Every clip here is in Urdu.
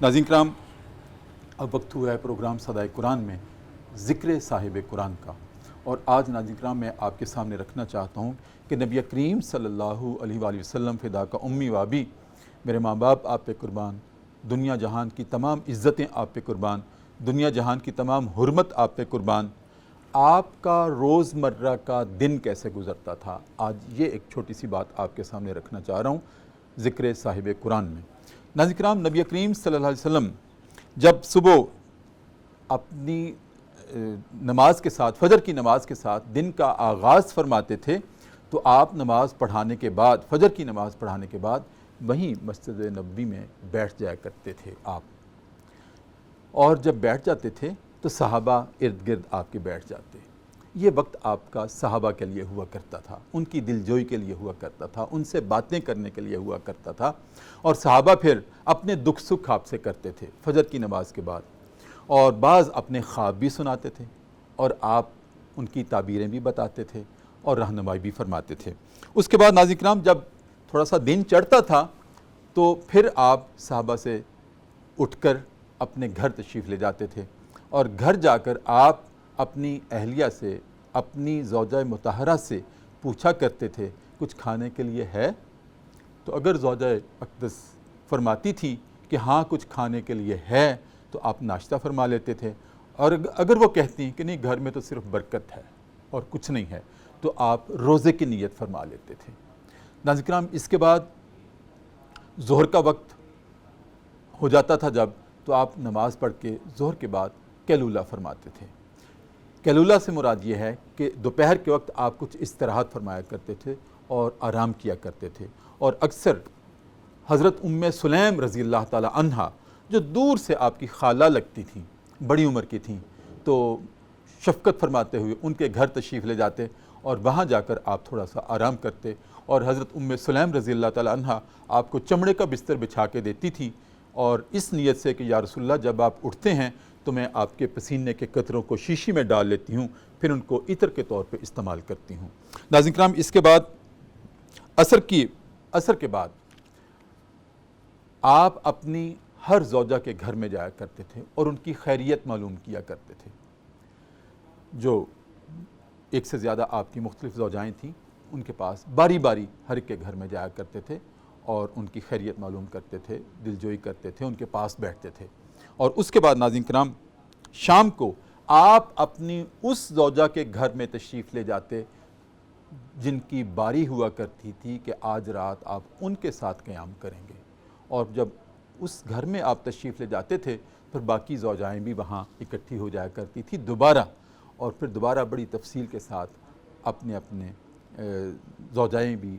ناظرین کرام، اب وقت ہوا ہے پروگرام صدائے قرآن میں ذکر صاحب قرآن کا، اور آج ناظرین کرام میں آپ کے سامنے رکھنا چاہتا ہوں کہ نبی کریم صلی اللہ علیہ وآلہ وسلم فدا کا امی و ابی، میرے ماں باپ آپ پہ قربان، دنیا جہان کی تمام عزتیں آپ پہ قربان، دنیا جہان کی تمام حرمت آپ پہ قربان، آپ کا روز مرہ کا دن کیسے گزرتا تھا، آج یہ ایک چھوٹی سی بات آپ کے سامنے رکھنا چاہ رہا ہوں ذکر صاحب قرآن میں۔ ناظرین کرام، نبی کریم صلی اللہ علیہ وسلم جب صبح اپنی نماز کے ساتھ، فجر کی نماز کے ساتھ دن کا آغاز فرماتے تھے تو آپ نماز پڑھانے کے بعد، فجر کی نماز پڑھانے کے بعد وہیں مسجد نبوی میں بیٹھ جایا کرتے تھے آپ، اور جب بیٹھ جاتے تھے تو صحابہ ارد گرد آپ کے بیٹھ جاتے۔ یہ وقت آپ کا صحابہ کے لیے ہوا کرتا تھا، ان کی دلجوئی کے لیے ہوا کرتا تھا، ان سے باتیں کرنے کے لیے ہوا کرتا تھا، اور صحابہ پھر اپنے دکھ سکھ آپ سے کرتے تھے فجر کی نماز کے بعد، اور بعض اپنے خواب بھی سناتے تھے اور آپ ان کی تعبیریں بھی بتاتے تھے اور رہنمائی بھی فرماتے تھے۔ اس کے بعد ناظرین کرام، جب تھوڑا سا دن چڑھتا تھا تو پھر آپ صحابہ سے اٹھ کر اپنے گھر تشریف لے جاتے تھے، اور گھر جا کر آپ اپنی اہلیہ سے، اپنی زوجہ مطہرہ سے پوچھا کرتے تھے کچھ کھانے کے لیے ہے؟ تو اگر زوجہ اقدس فرماتی تھی کہ ہاں کچھ کھانے کے لیے ہے تو آپ ناشتہ فرما لیتے تھے، اور اگر وہ کہتی کہ نہیں گھر میں تو صرف برکت ہے اور کچھ نہیں ہے تو آپ روزے کی نیت فرما لیتے تھے۔ ناظرین کرام، اس کے بعد ظہر کا وقت ہو جاتا تھا جب، تو آپ نماز پڑھ کے ظہر کے بعد قیلولہ فرماتے تھے۔ قیلولہ سے مراد یہ ہے کہ دوپہر کے وقت آپ کچھ استراحت فرمایا کرتے تھے اور آرام کیا کرتے تھے، اور اکثر حضرت ام سلیم رضی اللہ تعالی عنہا، جو دور سے آپ کی خالہ لگتی تھیں، بڑی عمر کی تھیں، تو شفقت فرماتے ہوئے ان کے گھر تشریف لے جاتے اور وہاں جا کر آپ تھوڑا سا آرام کرتے، اور حضرت ام سلیم رضی اللہ تعالی عنہا آپ کو چمڑے کا بستر بچھا کے دیتی تھی، اور اس نیت سے کہ یا رسول اللہ جب آپ اٹھتے ہیں تو میں آپ کے پسینے کے قطروں کو شیشی میں ڈال لیتی ہوں، پھر ان کو عطر کے طور پہ استعمال کرتی ہوں۔ ناظرین کرام، اس کے بعد عصر کے بعد آپ اپنی ہر زوجہ کے گھر میں جایا کرتے تھے اور ان کی خیریت معلوم کیا کرتے تھے۔ جو ایک سے زیادہ آپ کی مختلف زوجائیں تھیں، ان کے پاس باری باری ہر ایک کے گھر میں جایا کرتے تھے اور ان کی خیریت معلوم کرتے تھے، دلجوئی کرتے تھے، ان کے پاس بیٹھتے تھے۔ اور اس کے بعد ناظرین کرام، شام کو آپ اپنی اس زوجہ کے گھر میں تشریف لے جاتے جن کی باری ہوا کرتی تھی کہ آج رات آپ ان کے ساتھ قیام کریں گے، اور جب اس گھر میں آپ تشریف لے جاتے تھے پھر باقی زوجائیں بھی وہاں اکٹھی ہو جایا کرتی تھی دوبارہ، اور پھر دوبارہ بڑی تفصیل کے ساتھ اپنے زوجائیں بھی،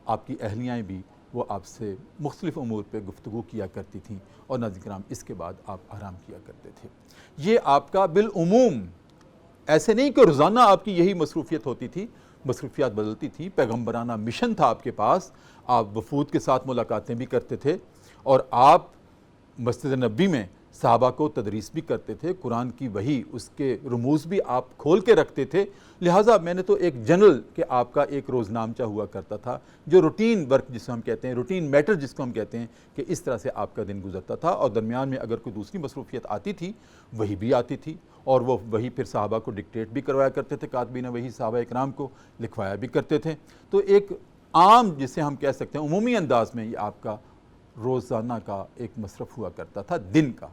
آپ کی اہلیاں بھی، وہ آپ سے مختلف امور پہ گفتگو کیا کرتی تھیں، اور ناظرین کرام اس کے بعد آپ آرام کیا کرتے تھے۔ یہ آپ کا بالعموم، ایسے نہیں کہ روزانہ آپ کی یہی مصروفیت ہوتی تھی، مصروفیات بدلتی تھی، پیغمبرانہ مشن تھا آپ کے پاس، آپ وفود کے ساتھ ملاقاتیں بھی کرتے تھے، اور آپ مسجد نبوی میں صحابہ کو تدریس بھی کرتے تھے، قرآن کی وحی، اس کے رموز بھی آپ کھول کے رکھتے تھے، لہٰذا میں نے تو ایک جنرل کہ آپ کا ایک روز نامچہ ہوا کرتا تھا، جو روٹین ورک جس کو ہم کہتے ہیں، روٹین میٹر جس کو ہم کہتے ہیں، کہ اس طرح سے آپ کا دن گزرتا تھا، اور درمیان میں اگر کوئی دوسری مصروفیت آتی تھی وہی بھی آتی تھی، اور وہ وہی پھر صحابہ کو ڈکٹیٹ بھی کروایا کرتے تھے، کاتبین وہی صحابہ اکرام کو لکھوایا بھی کرتے تھے۔ تو ایک عام، جسے ہم کہہ سکتے ہیں عمومی انداز میں، یہ آپ کا روزانہ کا ایک مصرف ہوا کرتا تھا دن کا۔